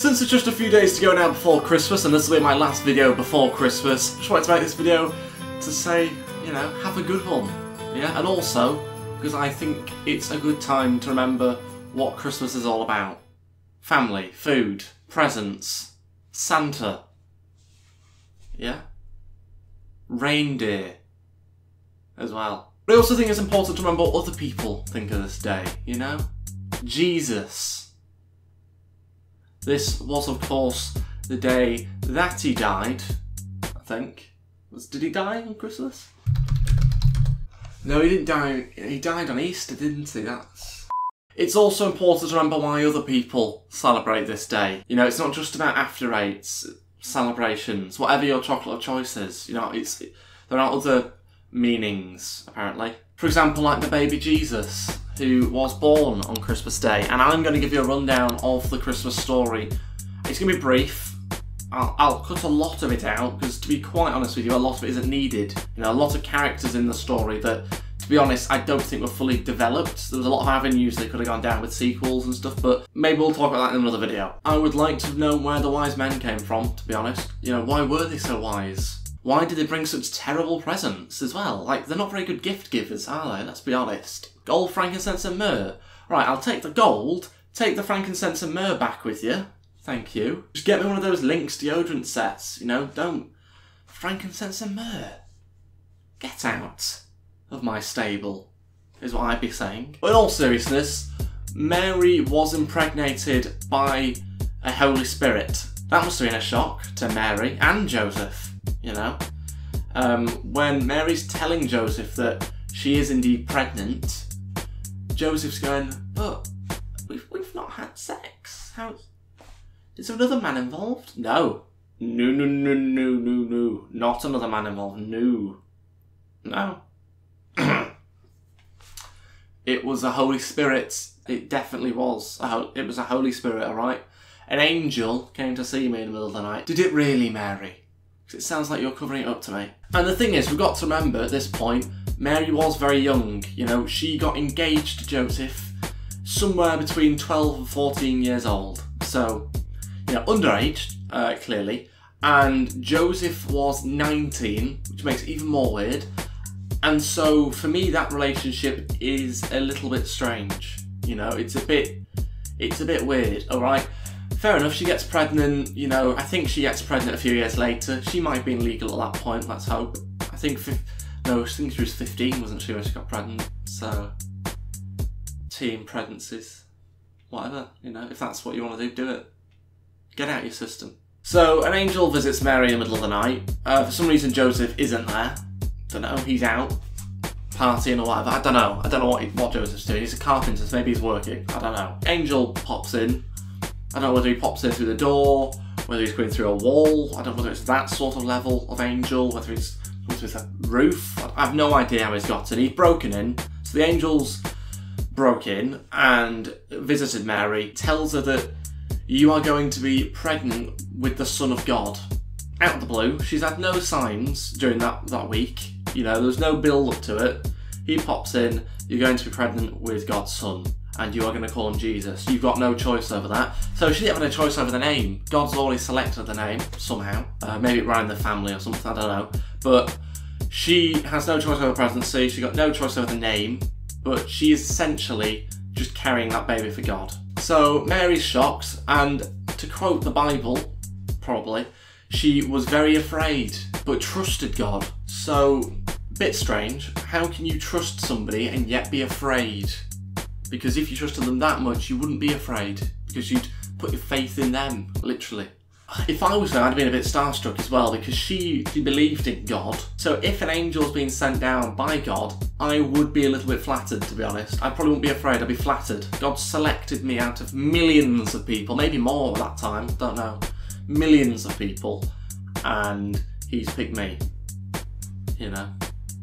Since it's just a few days to go now before Christmas, and this will be my last video before Christmas, I just wanted to make this video to say, you know, have a good one. Yeah, and also, because I think it's a good time to remember what Christmas is all about. Family, food, presents, Santa. Yeah? Reindeer. As well. But I also think it's important to remember what other people think of this day, you know? Jesus. This was, of course, the day that he died, I think. Did he die on Christmas? No, he didn't die. He died on Easter, didn't he? It's also important to remember why other people celebrate this day. You know, it's not just about after eights, celebrations, whatever your chocolate of choice is. You know, there are other meanings, apparently. For example, like the baby Jesus, who was born on Christmas Day, and I'm going to give you a rundown of the Christmas story. It's going to be brief. I'll cut a lot of it out, because to be quite honest with you, a lot of it isn't needed. You know, a lot of characters in the story that, to be honest, I don't think were fully developed. There was a lot of avenues they could have gone down with sequels and stuff, but maybe we'll talk about that in another video. I would like to know where the wise men came from, to be honest. You know, why were they so wise? Why did they bring such terrible presents as well? Like, they're not very good gift givers, are they? Let's be honest. Gold, frankincense and myrrh. Right, I'll take the gold, take the frankincense and myrrh back with you. Thank you. Just get me one of those Lynx deodorant sets, you know, don't... Frankincense and myrrh. Get out of my stable, is what I'd be saying. But in all seriousness, Mary was impregnated by a Holy Spirit. That must have been a shock to Mary and Joseph. You know, when Mary's telling Joseph that she is indeed pregnant, Joseph's going, but we've not had sex. How is there another man involved? No, not another man involved. No. It was a Holy Spirit. It definitely was. It was a Holy Spirit. All right. An angel came to see me in the middle of the night. Did it really, Mary? Because it sounds like you're covering it up to me. And the thing is, we've got to remember at this point, Mary was very young. You know, she got engaged to Joseph somewhere between 12 and 14 years old. So, you know, underage, clearly. And Joseph was 19, which makes it even more weird. And so, for me, that relationship is a little bit strange. You know, it's a bit weird, alright? Fair enough, she gets pregnant, you know, I think she gets pregnant a few years later. She might have been legal at that point, let's hope. I think she was 15, wasn't she, when she got pregnant? So, teen pregnancies, whatever, you know, if that's what you want to do it. Get out your system. So, an angel visits Mary in the middle of the night. For some reason, Joseph isn't there. Don't know, he's out, partying or whatever. I don't know what Joseph's doing. He's a carpenter, so maybe he's working. I don't know. Angel pops in. I don't know whether he pops in through the door, whether he's going through a wall. I don't know whether it's that sort of level of angel, whether he's going through a roof. I have no idea how he's got in. He's broken in. So the angels broke in and visited Mary, tells her that you are going to be pregnant with the Son of God. Out of the blue. She's had no signs during that week. You know, there's no build up to it. He pops in, you're going to be pregnant with God's Son. And you are going to call him Jesus. You've got no choice over that. So she didn't have a choice over the name. God's already selected the name, somehow. Maybe it ran in the family or something, I don't know. But she has no choice over the pregnancy. She got no choice over the name. But she is essentially just carrying that baby for God. So Mary's shocked, and to quote the Bible, probably, she was very afraid, but trusted God. So, bit strange. How can you trust somebody and yet be afraid? Because if you trusted them that much, you wouldn't be afraid. Because you'd put your faith in them, literally. If I was there, I'd have been a bit starstruck as well, because she believed in God. So if an angel's been sent down by God, I would be a little bit flattered, to be honest. I probably wouldn't be afraid, I'd be flattered. God selected me out of millions of people, maybe more at that time, don't know. Millions of people, and he's picked me. You know.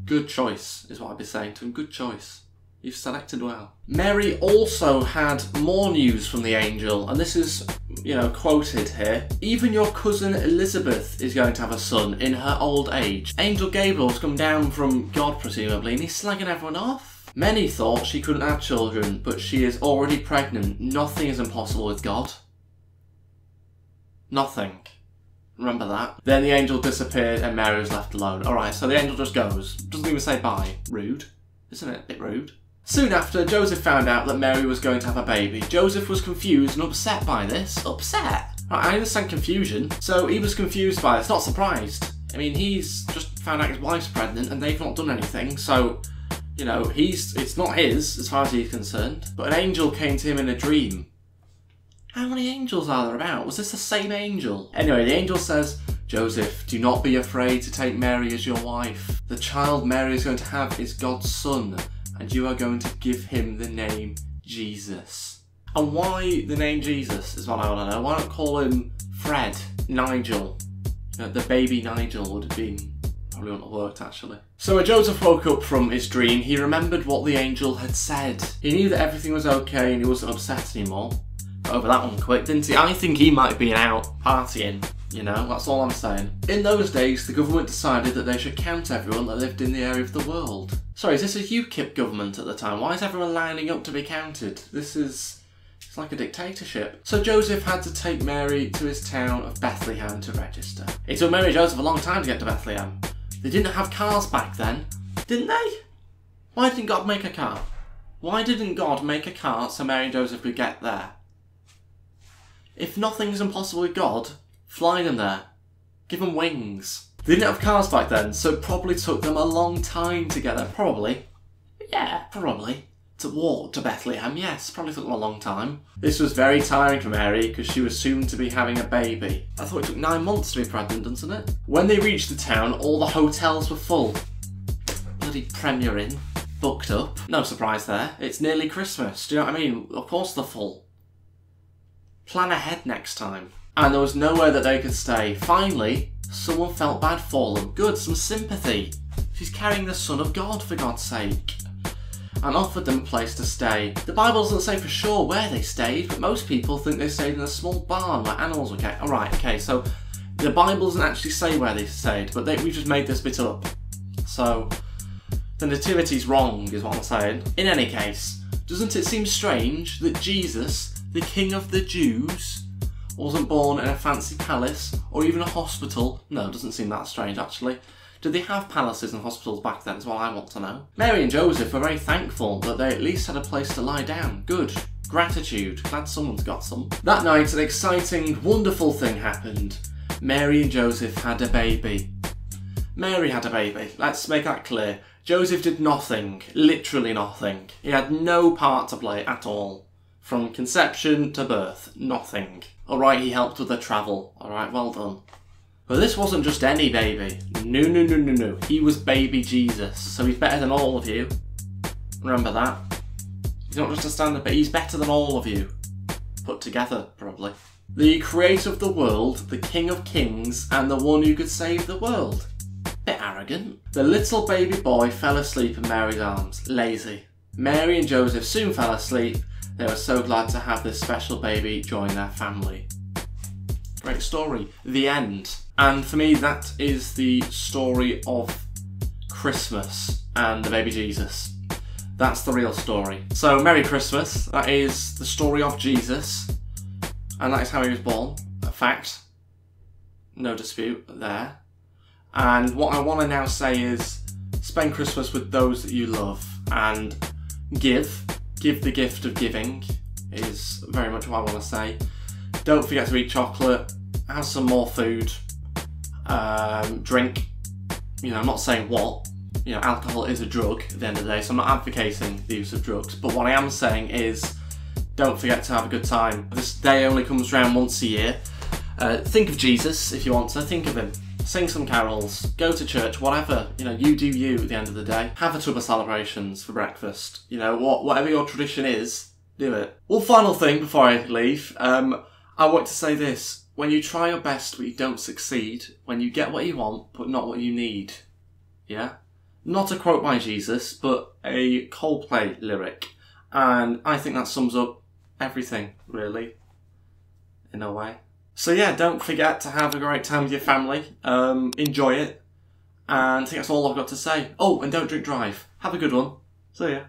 Good choice, is what I'd be saying to him. Good choice. You've selected well. Mary also had more news from the angel, and this is, you know, quoted here. Even your cousin Elizabeth is going to have a son in her old age. Angel Gabriel's come down from God, presumably, and he's slagging everyone off. Many thought she couldn't have children, but she is already pregnant. Nothing is impossible with God. Nothing. Remember that? Then the angel disappeared and Mary was left alone. Alright, so the angel just goes. Doesn't even say bye. Rude. Isn't it? A bit rude. Soon after, Joseph found out that Mary was going to have a baby. Joseph was confused and upset by this. Upset? Right, I understand confusion. So he was confused by this, not surprised. I mean, he's just found out his wife's pregnant and they've not done anything, so, you know, it's not his, as far as he's concerned. But an angel came to him in a dream. How many angels are there about? Was this the same angel? Anyway, the angel says, Joseph, do not be afraid to take Mary as your wife. The child Mary is going to have is God's son, and you are going to give him the name Jesus. And why the name Jesus is what I want to know. Why not call him Fred, Nigel? You know, the baby Nigel would have been, probably wouldn't have worked actually. So when Joseph woke up from his dream, he remembered what the angel had said. He knew that everything was okay and he wasn't upset anymore. Got over that one quick, didn't he? I think he might have been out partying, you know, that's all I'm saying. In those days, the government decided that they should count everyone that lived in the area of the world. Sorry, is this a UKIP government at the time? Why is everyone lining up to be counted? It's like a dictatorship. So Joseph had to take Mary to his town of Bethlehem to register. It took Mary and Joseph a long time to get to Bethlehem. They didn't have cars back then, didn't they? Why didn't God make a car? Why didn't God make a car so Mary and Joseph could get there? If nothing's impossible with God, fly them there. Give them wings. They didn't have cars back then, so it probably took them a long time to get there. Probably. Yeah, probably. To walk to Bethlehem, yes, probably took them a long time. This was very tiring for Mary because she was soon to be having a baby. I thought it took 9 months to be pregnant, doesn't it? When they reached the town, all the hotels were full. Bloody Premier Inn, booked up. No surprise there. It's nearly Christmas, do you know what I mean? Of course they're full. Plan ahead next time. And there was nowhere that they could stay. Finally, someone felt bad for them. Good, some sympathy. She's carrying the Son of God, for God's sake. And offered them a place to stay. The Bible doesn't say for sure where they stayed, but most people think they stayed in a small barn where animals were kept. Alright, okay, so the Bible doesn't actually say where they stayed, but we just made this bit up. So, the nativity's wrong, is what I'm saying. In any case, doesn't it seem strange that Jesus, the King of the Jews, wasn't born in a fancy palace or even a hospital? No, it doesn't seem that strange actually. Did they have palaces and hospitals back then is what I want to know. Mary and Joseph were very thankful that they at least had a place to lie down. Good. Gratitude. Glad someone's got some. That night an exciting, wonderful thing happened. Mary and Joseph had a baby. Mary had a baby. Let's make that clear. Joseph did nothing. Literally nothing. He had no part to play at all. From conception to birth, nothing. Alright, he helped with the travel. Alright, well done. But this wasn't just any baby. No. He was baby Jesus, so he's better than all of you. Remember that. He's not just a standard, but he's better than all of you. Put together, probably. The creator of the world, the King of Kings, and the one who could save the world. Bit arrogant. The little baby boy fell asleep in Mary's arms, lazy. Mary and Joseph soon fell asleep. They were so glad to have this special baby join their family. Great story. The end. And for me, that is the story of Christmas and the baby Jesus. That's the real story. So, Merry Christmas. That is the story of Jesus. And that is how he was born. A fact. No dispute there. And what I want to now say is, spend Christmas with those that you love and give. Give the gift of giving is very much what I want to say. Don't forget to eat chocolate, have some more food, drink. You know, I'm not saying what. You know, alcohol is a drug at the end of the day, so I'm not advocating the use of drugs. But what I am saying is, don't forget to have a good time. This day only comes around once a year. Think of Jesus if you want to. Think of him. Sing some carols, go to church, whatever. You know, you do you at the end of the day. Have a tub of celebrations for breakfast. You know, whatever your tradition is, do it. One final thing before I leave. I want to say this. When you try your best but you don't succeed, when you get what you want but not what you need. Yeah? Not a quote by Jesus, but a Coldplay lyric. And I think that sums up everything, really. In a way. So yeah, don't forget to have a great time with your family. Enjoy it. And I think that's all I've got to say. Oh, and don't drink drive. Have a good one. See ya.